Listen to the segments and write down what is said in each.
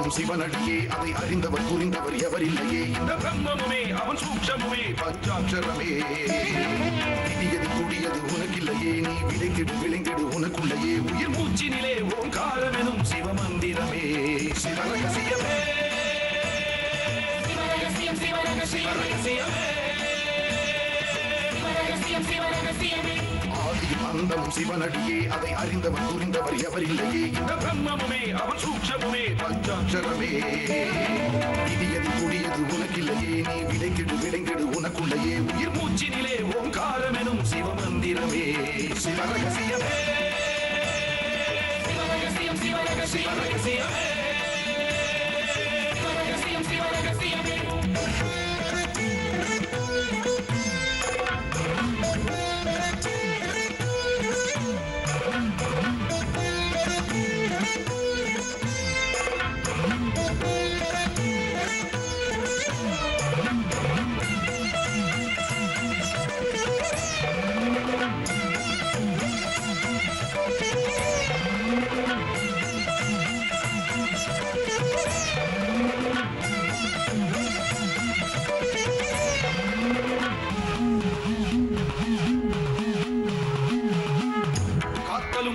அந்தமும் சிவனடியே அதை அறிந்தவர் புரிந்தவர் எவரில்லையே இந்த பிரம்மமுமே அவன் சூக்ஷமுமே பஞ்சாட்சரமே விதியது கூடியது உனக்கில்லையே நீ விளைந்திடு விளைந்திடு உனக்குள்ளையே உயிர் மூச்சினிலே ஓங்காரமெனும் சிவமந்திரமே சிவரகசியமே ஆதியும் அந்தமும் சிவனடியே அதை அறிந்தவர் புரிந்தவர் எவரில்லையே இந்த பிரம்மமுமே அவன் சூக்ஷமுமே பஞ்சாட்சரமே விதியது கூடியது உனக்கில்லையே நீ விளைந்திடு விளைந்திடு உனக்குள்ளையே உயிர் மூச்சினிலே ஓங்காரமெனும் சிவமந்திரமே சிவரகசியமே சிவரகசியமே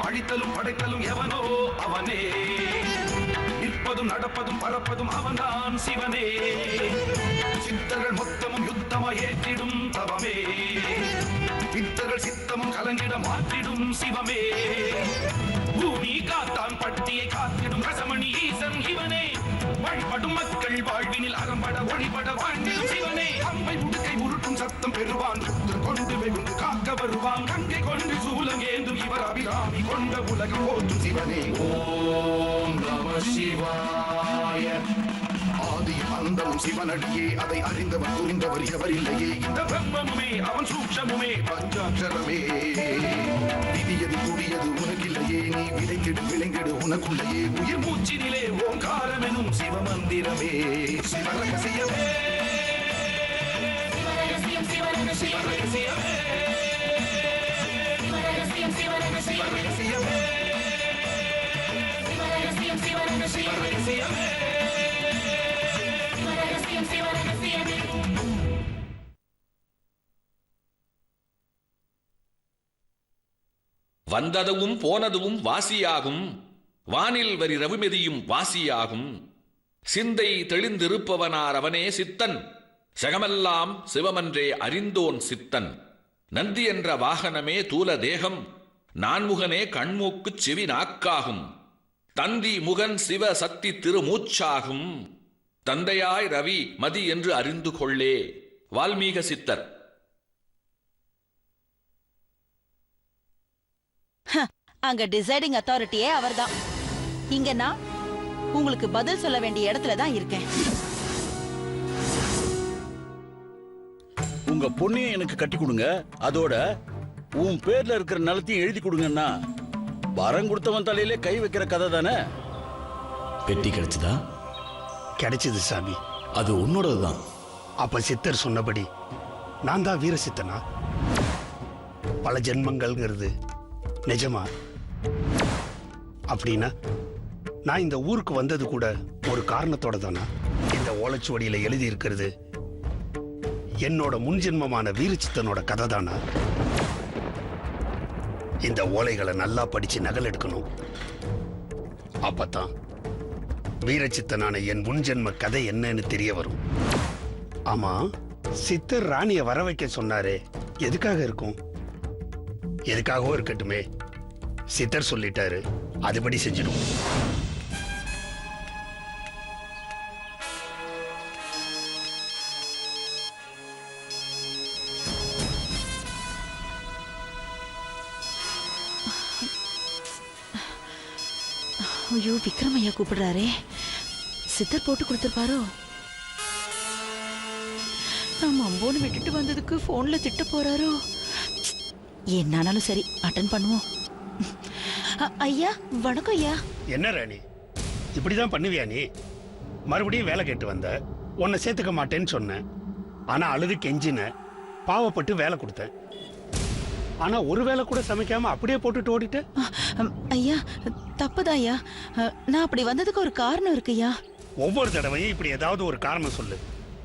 அழித்தலும் படைத்தலும் எவனோ அவனே நிற்பதும் நடப்பதும் பறப்பதும் அவன்தான் சிவனே சித்தர்கள் மொத்தமும் யுத்தமாய் ஏற்றிடும் தவமே பித்தர்கள் சித்தமும் கலங்கிட மாற்றிடும் சிவமே பூமி காத்தான் பட்டியை காத்திடும் ரசமணி ஈசன் இவனே வழிபடும் மக்கள் வாழ்வினில் அறம்பட ஒளிபட வாழ்ந்திடும் சிவனே அம்பை முடுக்கை உருட்டும் சத்தம் பெறுவான் கொண்டு வெகுண்டு காக்க வருவான் கங்கை கொண்டு சூலம் ஏந்தும் இவர் அபிராமி கொண்ட உலகம் போற்றும் சிவனே ஓம் நம சிவாய ஆதியும் அந்தமும் சிவனடியே அதை அறிந்தவர் புரிந்தவர் எவரில்லையே இந்த பிரம்மமுமே அவன் சூக்ஷமுமே பஞ்சாட்சரமே விதியது கூடியது உனக்கில்லையே நீ விளைந்திடு விளைந்திடு உனக்குள்ளையே உயிர் மூச்சினிலே ஓங்காரமெனும் சிவமந்திரமே சிவரகசியமே சிவரகசியமே சிவரகசியமே சிவரகசியமே வந்ததுவும் போனதுவும் வாசியாகும் வானில் வரி ரவிமெதியும் வாசியாகும் சிந்தை தெளிந்திருப்பவனார் அவனே சித்தன் சகமெல்லாம் சிவமன்றே அறிந்தோன் சித்தன் நந்தி என்ற வாகனமே தூல தேகம் நான்முகனே கண்மூக்குச் செவி நாக்காகும் தந்தி முகன் சிவ சக்தி திருமூச்சாகும் தந்தையாய் ரவி மதி என்று அறிந்து கொள்ளே. வால்மீக சித்தர். அங்க டிசைடிங் அத்தாரிட்டியே அவர்தான். இங்க நான் உங்களுக்கு பதில் சொல்ல வேண்டிய இடத்துல தான் இருக்கேன். உங்க பொண்ணையும் எனக்கு கட்டி கொடுங்க, அதோட உன் பேர்ல இருக்கிற நிலத்தையும் எழுதி கொடுங்கன்னா வரம் கொடுத்தவன் தலையிலே கை வைக்கிற கதை தானே. பெட்டி கிடைச்சதா? கிடைச்சது சாமி. அது உன்னோடதுதான். அப்ப சித்தர் சொன்னபடி நான் தான் வீர சித்தனா? பல ஜென்மங்கள்ங்கிறது நிஜமா? அப்படின்னா நான் இந்த ஊருக்கு வந்தது கூட ஒரு காரணத்தோட தானா? இந்த ஓலைச்சுவடியில எழுதி இருக்கிறது என்னோட முன்ஜென்மமான வீரச்சித்தனோட கதை தானா? இந்த ஓலைகளை நல்லா படிச்சு நகல் எடுக்கணும். அப்பதான் வீரச்சித்தனான என் முன்ஜென்ம கதை என்னன்னு தெரிய வரும். ஆமா, சித்தர் ராணிய வர வைக்க சொன்னாரே, எதுக்காக இருக்கும்? எதுக்காகவோ இருக்கட்டுமே, சித்தர் சொல்லிட்டாரு, அதுபடி செஞ்சிடும். ஐயோ, விக்ரம் ஐயா கூப்பிடுறாரே. சித்தர் போட்டு கொடுத்துருப்பாரோ? நான் அம்போன்னு விட்டுட்டு வந்ததுக்கு போன்ல திட்ட போறாரோ? என்னானாலும் சரி, அட்டன் பண்ணுவோம். ஐயா வணக்கம். ஐயா என்ன ராணி, இப்படிதான் பண்ணுவியா நீ? மறுபடியும் வேலை கேட்டு வந்த, உன்னை சேர்த்துக்க மாட்டேன்னு சொன்னேன். ஆனா அழுது கெஞ்சின, பாவப்பட்டு வேலை கொடுத்தேன். ஆனா ஒரு வேலை கூட சமைக்காம அப்படியே போட்டுட்டு ஓடிட்ட. ஐயா தப்புதான் ஐயா. நான் அப்படி வந்ததுக்கு ஒரு காரணம் இருக்கு ஐயா. ஒவ்வொரு தடவையும் இப்படி ஏதாவது ஒரு காரணம் சொல்லு.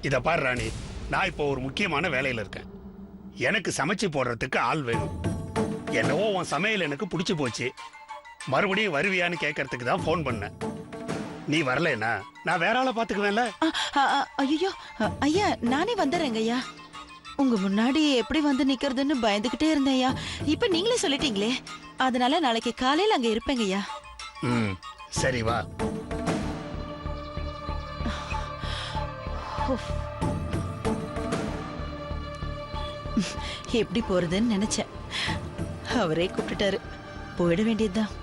இத பாரு ராணி, நான் இப்போ ஒரு முக்கியமான வேலையில இருக்கேன். எனக்கு சமைச்சு போடுறதுக்கு ஆள் வேணும். என்னவோ உன் சமையல் எனக்கு பிடிச்சி போச்சு. மறுபடியும் வருவியான்னு கேட்கறதுக்கு தான் ஃபோன் பண்ணேன். நீ வரலனா நான் வேற ஆளை பாத்துக்குவேன்ல. ஐயோ ஐயா, நானே வந்துடுறேங்க ஐயா. உங்க முன்னாடி எப்படி வந்து நிக்கிறதுன்னு பயந்துகிட்டே இருந்தேன் ஐயா. இப்ப நீங்களே சொல்லிட்டீங்களே, அதனால நாளைக்கு காலையில அங்க இருப்பேங்க ஐயா. சரி வா. எப்படி போறதுன்னு நினைச்சேன். அவரே கூப்பிட்டுட்டாரு, போயிட வேண்டியதுதான்.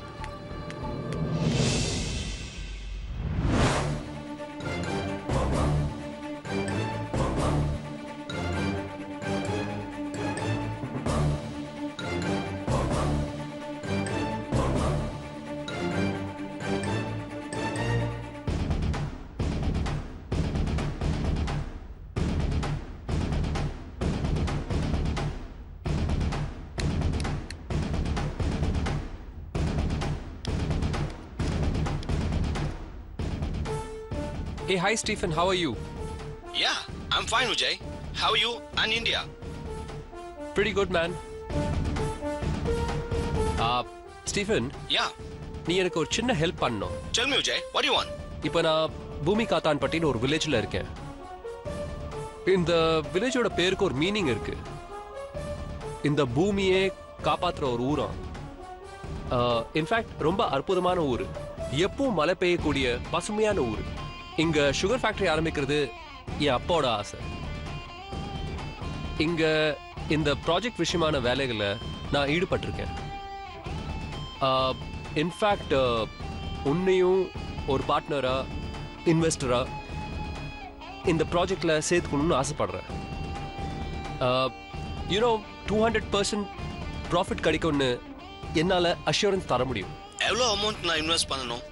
Hey, hi Stephen, how are you? Yeah, I'm fine, Vijay. How are you and India? Pretty good, man. Stephen, Yeah, நீ எனக்கு ஒரு சின்ன ஹெல்ப் பண்ணணும். tell me, Vijay, what do you want? இப்போ நான் பூமி காத்தான்பட்டின்னு ஒரு வில்லேஜ்ல இருக்கேன். இந்த வில்லேஜோட பேருக்கு ஒரு மீனிங் இருக்கு. இந்த பூமியே காப்பாத்துற ஒரு ஊரா. இன்ஃபேக்ட் ரொம்ப அற்புதமான ஊர். எப்பவும் மழை பெய்யக்கூடிய பசுமையான ஊர். இங்க சுகர் ஃபேக்டரி ஆரம்பிக்கிறது என் அப்பாவோட ஆசை. இங்க இந்த ப்ராஜெக்ட் விஷயமான வேலைகளை நான் ஈடுபட்டிருக்கேன். இன்ஃபேக்ட் உன்னையும் ஒரு பார்ட்னரா, இன்வெஸ்டரா இந்த ப்ராஜெக்ட்ல சேர்த்துக்கணும்னு ஆசைப்படுறேன். யூனோ 200% ப்ராஃபிட் கிடைக்கும்னு என்னால் அஷூரன்ஸ் தர முடியும். எவ்வளோ அமௌண்ட் நான் இன்வெஸ்ட் பண்ணணும்?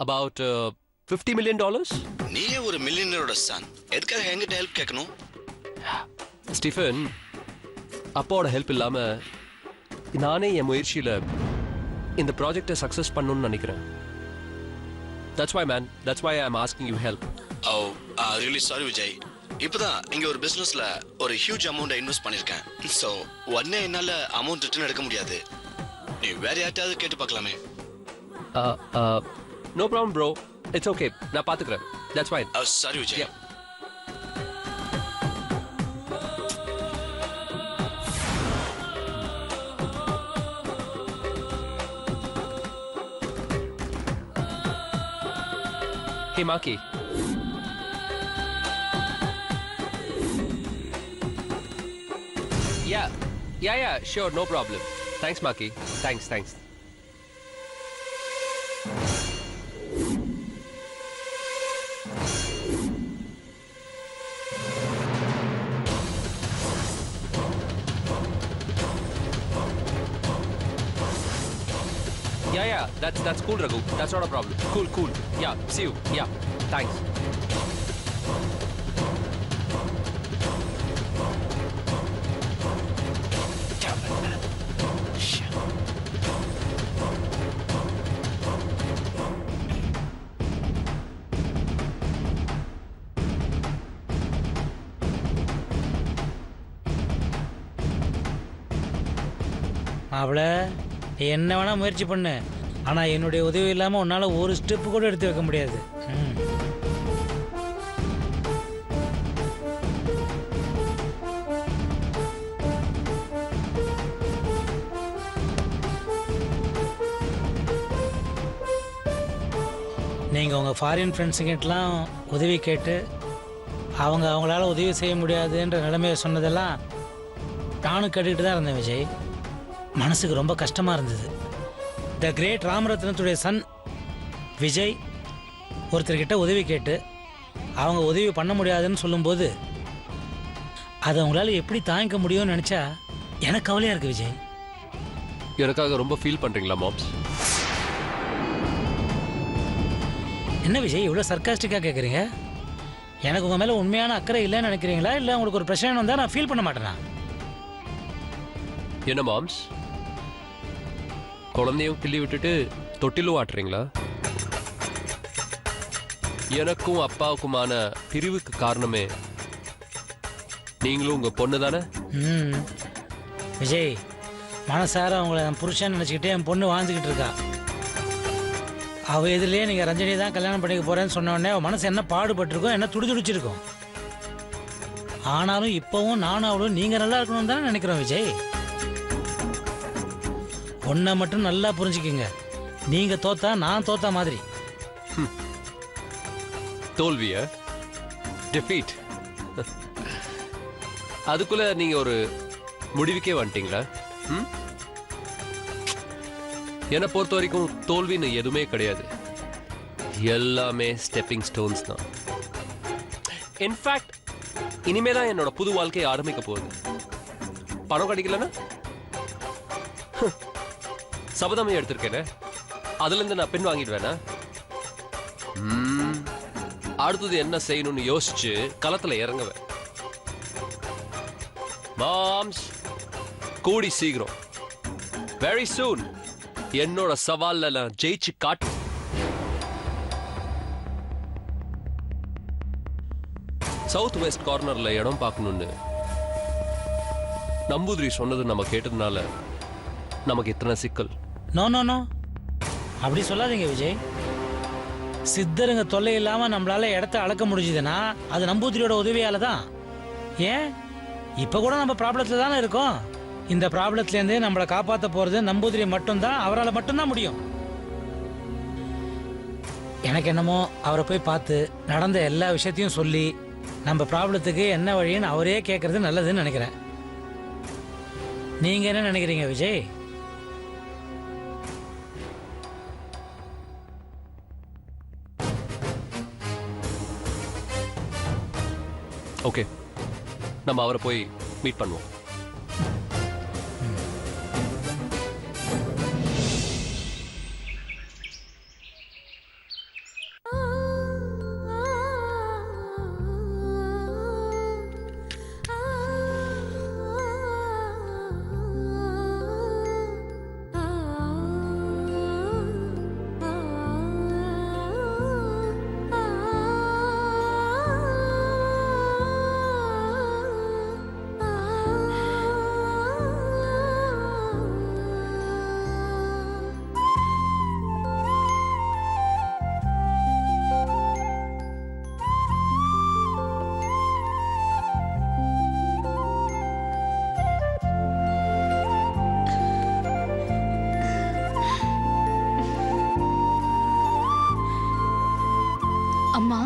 About $50 million. நீயே ஒரு மில்லியனரோட சன், எதுக்காக என்கிட்ட ஹெல்ப் கேட்கணும்? ஸ்டீஃபன், அப்பாவோட ஹெல்ப் இல்லாம நானே என் முயற்சியில இந்த ப்ராஜெக்டை சக்சஸ் பண்ணணும்னு நினைக்கிறேன். That's why, man. That's why I'm asking you help. Oh, really sorry, Vijay. இப்போதான் இங்க ஒரு பிசினஸ்ல ஒரு ஹியூஜ் அமௌண்ட் இன்வெஸ்ட் பண்ணிருக்கேன். ஸோ உடனே என்னால அமௌண்ட் ரிட்டர்ன் எடுக்க முடியாது. நீ வேற யார்ட்டாவது கேட்டு பார்க்கலாமே. No problem, bro. It's okay. நான் பாத்துக்கிறேன். That's fine. Oh, sorry, Vijay. Yeah. Hey, Maki. Yeah, sure, no problem. Thanks, Maki. Thanks. Yeah, that's cool, Raghu. That's not a problem. Cool. Yeah, see you. Yeah, thanks. அவளை என்ன வேணா முயற்சி பண்ணு, ஆனா என்னுடைய உதவி இல்லாம உன்னால ஒரு ஸ்டெப் கூட எடுத்து வைக்க முடியாது. நீங்க உங்க ஃபாரின் ஃப்ரெண்ட்ஸுங்கிட்டலாம் உதவி கேட்டு அவங்களால உதவி செய்ய முடியாதுன்ற நிலைமையை சொன்னதெல்லாம் நானும் கேட்டுக்கிட்டு தான் இருந்தேன் விஜய். மனசுக்கு ரொம்ப கஷ்டமாக இருந்தது. த கிரேட் ராமரத்னத்துடைய சன் விஜய் ஒருத்தர்கிட்ட உதவி கேட்டு அவங்க உதவி பண்ண முடியாதுன்னு சொல்லும்போது அதை அவங்களால எப்படி தாங்கிக்க முடியும்னு நினச்சா எனக்கு கவலையாக இருக்குது விஜய். எனக்காக ரொம்ப ஃபீல் பண்ணுறீங்களா மாம்ஸ்? என்ன விஜய் இவ்வளோ சர்க்காஸ்டிக்காக கேட்குறீங்க? எனக்கு உங்கள் மேலே உண்மையான அக்கறை இல்லைன்னு நினைக்கிறீங்களா, இல்லை உங்களுக்கு ஒரு பிரச்சனை வந்தால் நான் ஃபீல் பண்ண மாட்டேனா? என்ன மாம்ஸ், குழந்தையும் கிள்ளி விட்டுட்டு தொட்டிலும் ஆட்டுறீங்களா? எனக்கும் அப்பாவுக்குமான பிரிவுக்கு காரணமே நீங்களும் உங்க பொண்ணு தானே? விஜய், மனசார அவங்கள என் புருஷன் நினச்சிக்கிட்டே என் பொண்ணு வாழ்ந்துக்கிட்டு இருக்கா. அவள் எதுலேயே நீங்கள் ரஞ்சனி தான் கல்யாணம் பண்ணிக்க போகிறேன்னு சொன்ன உடனே அவள் மனசு என்ன பாடுபட்டிருக்கோம், என்ன துடிச்சிருக்கோம். ஆனாலும் இப்போவும் நானும் அவளும் நீங்கள் நல்லா இருக்கணும்னு தானே நினைக்கிறோம் விஜய். ஒன்றை மட்டும் நல்லா புரிஞ்சுக்கிங்க, நீங்கள் தோத்தா நான் தோத்தா மாதிரி. தோல்விய டிஃபீட், அதுக்குள்ள நீங்க ஒரு முடிவுக்கே வந்துட்டீங்களா? என்னை பொறுத்த வரைக்கும் தோல்வின்னு எதுவுமே கிடையாது, எல்லாமே ஸ்டெப்பிங் ஸ்டோன்ஸ் தான். இன்ஃபேக்ட் இனிமே தான் என்னோட புது வாழ்க்கையை ஆரம்பிக்க போகுது. பணம் கிடைக்கலன்னா சபதமே எடுத்திருக்கேனே, அதுல இருந்து நான் பின் வாங்கிடுவேனா? அடுத்தது என்ன செய்யணும்னு யோசிச்சு களத்துல இறங்குவேன். மாம்ஸ், கூடி சீக்கிரம், வெரி சூன் என்னோட சவால்ல நான் ஜெயிச்சு காட்டு. சவுத் வெஸ்ட் கார்னர்ல இடம் பார்க்கணும்னு நம்பூதிரி சொன்னது நம்ம கேட்டதுனால நமக்கு இத்தனை சிக்கல். நோ நோ நோ, அப்படி சொல்லாதீங்க விஜய். சித்தருங்க தொல்லை இல்லாம நம்மளால இடத்த அளக்க முடிஞ்சதுன்னா அது நம்பூதிரியோட உதவியால தான். ஏன் இப்ப கூட நம்ம ப்ராப்ளத்துல தானே இருக்கோம். இந்த ப்ராப்ளத்துல இருந்து நம்மளை காப்பாற்ற போறது நம்பூதிரி மட்டும்தான், அவரால் மட்டும்தான் முடியும். எனக்கு என்னமோ அவரை போய் பார்த்து நடந்த எல்லா விஷயத்தையும் சொல்லி நம்ம ப்ராப்ளத்துக்கு என்ன வழின்னு அவரே கேட்கறது நல்லதுன்னு நினைக்கிறேன். நீங்க என்ன நினைக்கிறீங்க விஜய்? ஓகே, நம்ம அவரை போய் மீட் பண்ணுவோம். அம்மா,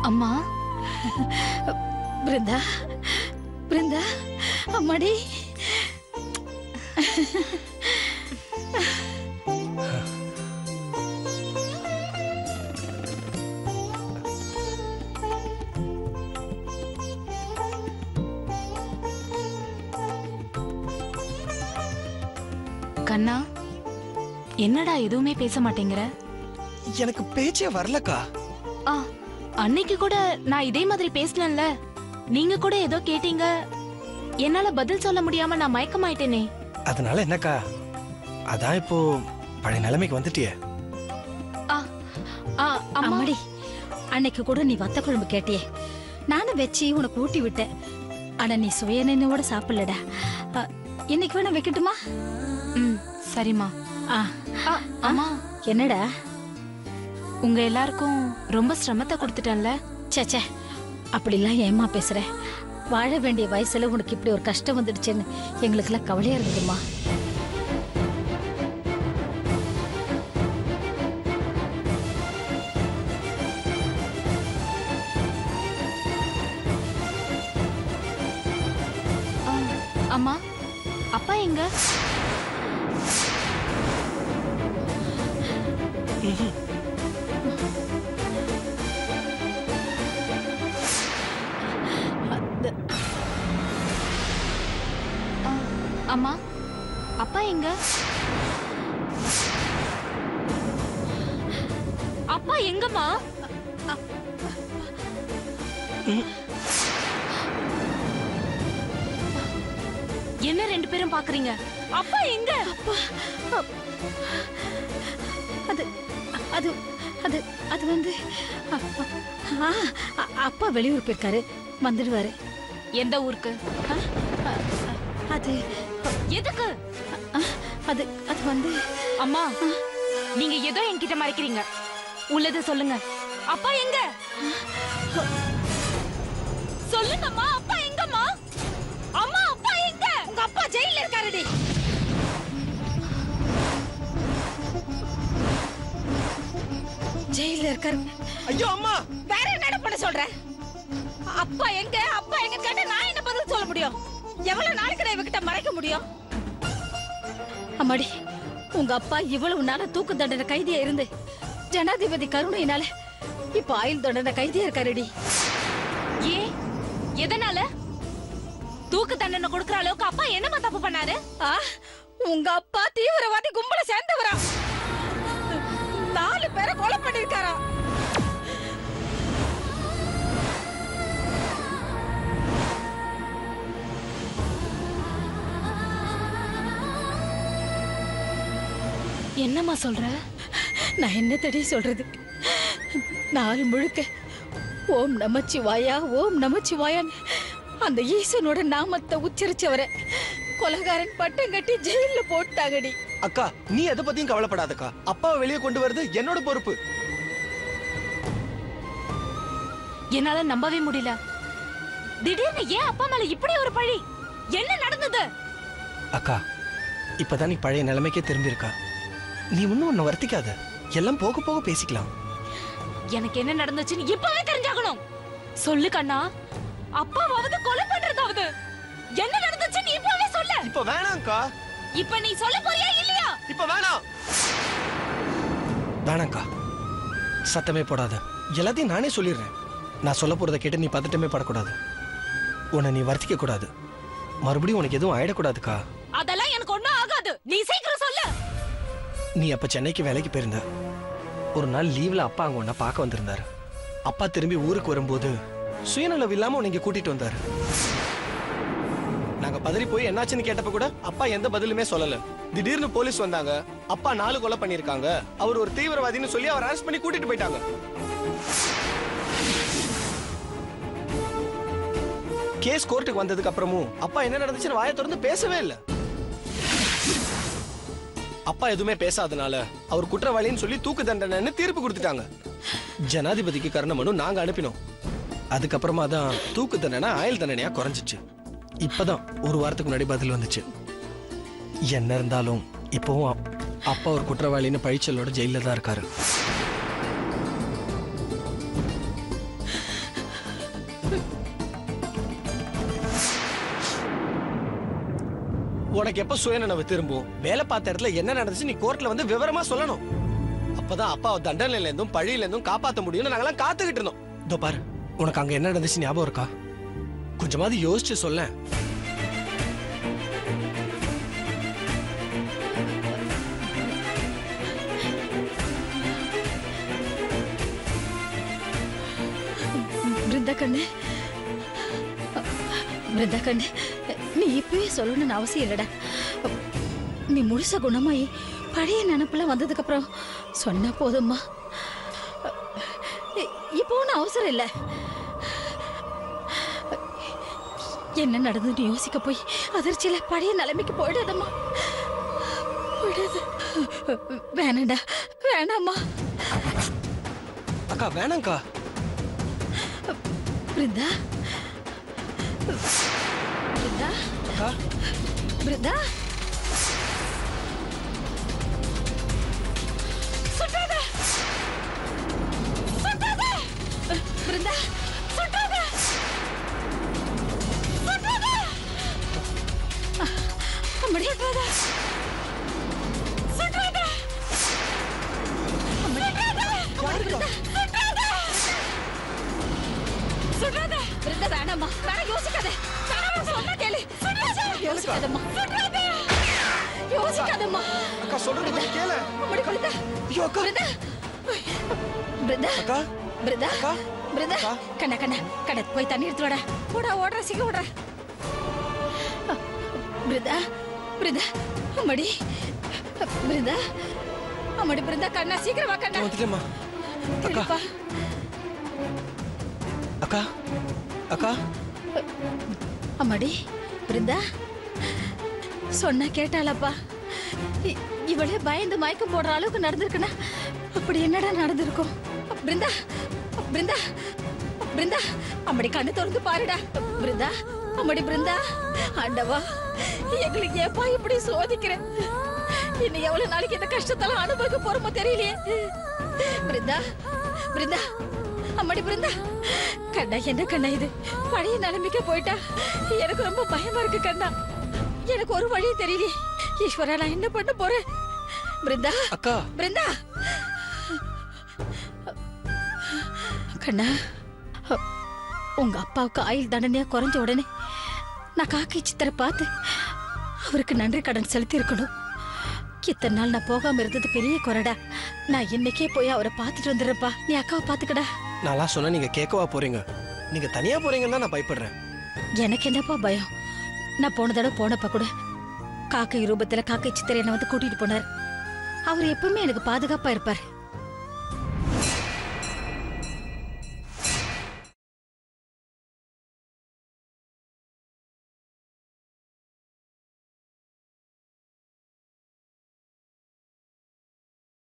அம்மா, பிருந்தா, பிருந்தா, அம்மாடி. கண்ணா, என்னடா எதுவுமே பேச மாட்டேங்கிற? எனக்கு பேச்சே வரலக்கா. அன்னைக்கு கூட நான் இதே மாதிரி பேசலன்ல, நீங்க கூட ஏதோ கேட்டீங்க, என்னால பதில் சொல்ல முடியாம நான் மயக்கமாயிட்டேனே. அதனால என்னக்கா, அதான் இப்போ பழைய நிலைமைக்கு வந்துட்டியே. அம்மாடி, அன்னைக்கு கூட நீ வத்த குழம்பு கேட்டியே, நானும் வச்சு உனக்கு ஊட்டி விட்டேன். ஆனா நீ சுய நினைவோட சாப்பிடலடா. இன்னைக்கு வேணா வைக்கட்டுமா? சரிம்மா. அம்மா, என்னடா உங்க எல்லாருக்கும் ரொம்ப சிரமத்தை கொடுத்துட்டேன்ல? சேச்சே, அப்படிலாம் ஏமா பேசுற? வாழ வேண்டிய வயசுல உனக்கு இப்படி ஒரு கஷ்டம் வந்துடுச்சுன்னு எங்களுக்கெல்லாம் கவலையா இருந்ததுமா. அம்மா, அப்பா எங்க? அம்மா, அப்பா எங்க? அப்பா எங்கம்மா? என்ன ரெண்டு பேரும் பாக்குறீங்க? அப்பா எங்க? அது அது அது அது வந்து அப்பா வெளியூர் போயிருக்காரு, வந்துடுவாரு. எந்த ஊருக்கு? அது எதுக்கு? அது அது வந்து அம்மா, நீங்க ஏதோ என்கிட்ட மறைக்கிறீங்க. உள்ளத சொல்லுங்க. அப்பா எங்க? சொல்லுங்கம்மா, அப்பா எங்கம்மா? அம்மா, அப்பா எங்க? உங்க அப்பா ஜெயில இருக்காருடி. ஜெயில இருக்காரு. ஐயோ அம்மா, வேற என்ன பண்ண சொல்ற? அப்பா எங்க, அப்பா எங்க கேட்டா நான் என்ன பதில் சொல்ல முடியும்? எவ்வளவு நாளைக்கு இவகிட்ட மறைக்க முடியும்? அம்மாடி, உங்க அப்பா இவ்வளவு நாள தூக்கு தண்டனை கைதியா இருந்து ஜனாதிபதி கருணையினால இப்ப ஆயுள் தண்டனை கைதியா இருக்காருடி. ஏ, எதனால? தூக்கு தண்டனை கொடுக்கற அளவுக்கு அப்பா என்னமா தப்பு பண்ணாரு? உங்க அப்பா தீவிரவாதி கும்பல சேர்ந்தவரா? 4 பேரை கொலை பண்ணிருக்காரா? என்னம்மா சொல்ற? நான் என்ன தடி சொல்றது? நாள் முழுக்க ஓம் நமச்சிவாயா, ஓம் நமச்சிவாயான்னு அந்த ஈசனோட நாமத்தை உச்சரிச்சவரை கொலைகாரன் பட்டம் கட்டி ஜெயில போட்டாங்கடி. அக்கா, நீ எதை பத்தியும் கவலைப்படாதக்கா. அப்பாவை வெளியே கொண்டு வருது என்னோட பொறுப்பு. என்னால நம்பவே முடியல. திடீர்னு ஏன் அப்பா மேல இப்படி ஒரு பழி? என்ன நடந்தது? அக்கா, இப்பதான் நீ பழைய நிலைமைக்கே திரும்பி இருக்கா. நீ இன்னும் உன்னை வருத்திக்காத. எல்லாம் போக போக பேசிக்கலாம். எனக்கு என்ன நடந்துச்சுன்னு இப்பவே தெரிஞ்சாகணும். சொல்லு கண்ணா. அப்பாவாவது கொலை பண்றதாவது என்ன நடந்துச்சுன்னு இப்பவே சொல்லு. இப்ப வேணாம்க்கா. இப்ப நீ சொல்ல போறியா இல்லையா? இப்ப வேணாம். வேணாம்க்கா, சத்தமே போடாத. எல்லாத்தையும் நானே சொல்லிடுறேன். நான் சொல்ல போறதை கேட்டு நீ பதட்டமே படக்கூடாது. உன்னை நீ வருத்திக்க கூடாது. மறுபடியும் உனக்கு எதுவும் ஆயிடக்கூடாதுக்கா. அதெல்லாம் எனக்கு ஒண்ணும் ஆகாது. நீ சீக்கிரம் சொல்லு. நீ அப்ப சென்னைக்கு வேலைக்கு போயிருந்த. ஒரு நாள் லீவ்ல அப்பா அங்க உன்னை பார்க்க வந்திருந்தாரு. அப்பா திரும்பி ஊருக்கு வரும்போது சுயநலவு இல்லாம உன்னை இங்க கூட்டிட்டு வந்தாரு. நாங்க பதறி போய் என்னாச்சுன்னு கேட்டப்ப கூட அப்பா எந்த பதிலுமே சொல்லல. திடீர்னு போலீஸ் வந்தாங்க. அப்பா 4 கொலை பண்ணிருக்காங்க, அவர் ஒரு தீவிரவாதின்னு சொல்லி அவர் அரெஸ்ட் பண்ணி கூட்டிட்டு போயிட்டாங்க. கேஸ் கோர்ட்டுக்கு வந்ததுக்கு அப்புறமும் அப்பா என்ன நடந்துச்சுன்னு வாயை திறந்து பேசவே இல்லை. அப்பா எதுவுமே பேசாதனால அவர் குற்றவாளின்னு சொல்லி தூக்கு தண்டனைன்னு தீர்ப்பு கொடுத்துட்டாங்க. ஜனாதிபதிக்கு கருணை மனு நாங்க அனுப்பினோம். அதுக்கப்புறமா தான் தூக்கு தண்டனை ஆயுள் தண்டனையா குறைஞ்சிச்சு. இப்பதான் ஒரு வாரத்துக்கு முன்னாடி பதில் வந்துச்சு. என்ன இருந்தாலும் இப்பவும் அப்பா ஒரு குற்றவாளின்னு பழிச்சலோட ஜெயில தான் இருக்காரு. உனக்கு எப்ப சுயநினைவு திரும்பும்? வேலை பார்த்த இடத்துல என்ன நடந்துச்சு நீ கோர்ட்ல வந்து விவரமா சொல்லணும். அப்பதான் அப்பாவை தண்டனையில இருந்தும் பழியில இருந்தும் காப்பாத்த முடியும்னு நாங்கெல்லாம் காத்துக்கிட்டு இருந்தோம். இதோ பாரு, உனக்கு அங்க என்ன நடந்துச்சு ஞாபகம் இருக்கா? கொஞ்சமாவது யோசிச்சு சொல்ல. பிருந்தா கண்ணு, பிருந்தா கண்ணு, நீ இப்பவே சொல்லணும்னு அவசியம் இல்லடா. நீ முழுசா குணமாயி பழைய நினப்புலாம் வந்ததுக்கு அப்புறம் சொன்னா போதும்மா. இப்போ ஒன்றும் அவசரம் இல்லை. என்ன நடந்ததுன்னு யோசிக்க போய் அதிர்ச்சியில பழைய நிலைமைக்கு போயிடாதம்மா, போயிடாது. வேணாண்டா, வேணாம்மா. அக்கா வேணாம்க்கா. பிருந்தா, பிருந்தா, பிருந்தா, சுட்டாத, சுட்டாத, பிருந்தா, சுட்டாத, சுட்டாத, அம்மடி, சுட்டாத, சுட்டாத, அம்மடி, சுட்டாத, சுட்டாத, பிருந்தா வேணாம்மா, வேணா, யோசிக்காத, வேணாம்மா, சொன்னா கேளு, யோசிக்காதம்மா, சுட்டாத, யோசிக்காதம்மா. அக்கா சொல்றது கொஞ்சம் கேளு. அம்மடி கொளுத்த. ஐயோ அக்கா. பிருந்தா, பிருந்தா, அக்கா, பிருந்தா, அக்கா, பிருந்தா, கண்ணா கண்ணா கண்ணா போய் தண்ணி எடுத்து வாடா. ஓடா, ஓடுற, சீக்கிரம் ஓடுற. பிருந்தா, பிருந்தா, அம்மடி, பிருந்தா, அம்மாடி பிருந்தா கண்ணா சீக்கிரம் வா கண்ணா. வந்துட்டேம்மா. அக்கா சரிப்பா. அக்கா அக்கா அம்மாடி பிருந்தா சொன்னா கேட்டாளப்பா. இவளே பயந்து மயக்கம் போடுற அளவுக்கு நடந்திருக்குன்னா அப்படி என்னடா நடந்திருக்கும்? பிருந்தா பிருந்தா பிருந்தா அம்மாடி கண்ணு திறந்து பாருடா. பிருந்தா அம்மாடி பிருந்தா. ஆண்டவா எங்களுக்கு ஏப்பா இப்படி சோதிக்கிற? இன்னும் எவ்வளவு நாளைக்கு இந்த கஷ்டத்தெல்லாம் அனுபவிக்க போறோமோ தெரியலையே. பிருந்தா பிருந்தா அம்மாடி பிருந்தா. கண்ணா என்ன கண்ணா இது? பழைய நிலைமைக்கு போயிட்டா எனக்கு ரொம்ப பயமா இருக்கு கண்ணா. எனக்கு ஒரு வழி தெரியலையே. ஈஸ்வரா நான் என்ன பண்ண போறேன்? பிருந்தா அக்கா பிருந்தா கண்ணா உங்க அப்பாவுக்கு ஆயுள் தண்டனையா குறைஞ்ச உடனே நான் காக்கை சித்தரை பார்த்து அவருக்கு நன்றி கடன் செலுத்தி இருக்கணும். இத்தனை நாள் நான் போகாம இருந்தது பெரிய குறைடா. நான் இன்னைக்கே போய் அவரை பார்த்துட்டு வந்துடுறப்பா. நீ அக்காவை பார்த்துக்கடா. நான்லாம் சொன்னா நீங்க கேட்கவா போறீங்க? நீங்க தனியா போறீங்கன்னு தான் நான் பயப்படுறேன். எனக்கு என்னப்பா பயம்? நான் போன தடவை போனப்ப கூட காக்கை ரூபத்துல காக்கை சித்தரை என்ன வந்து கூட்டிட்டு போனார். அவர் எப்பவுமே எனக்கு பாதுகாப்பா இருப்பார்.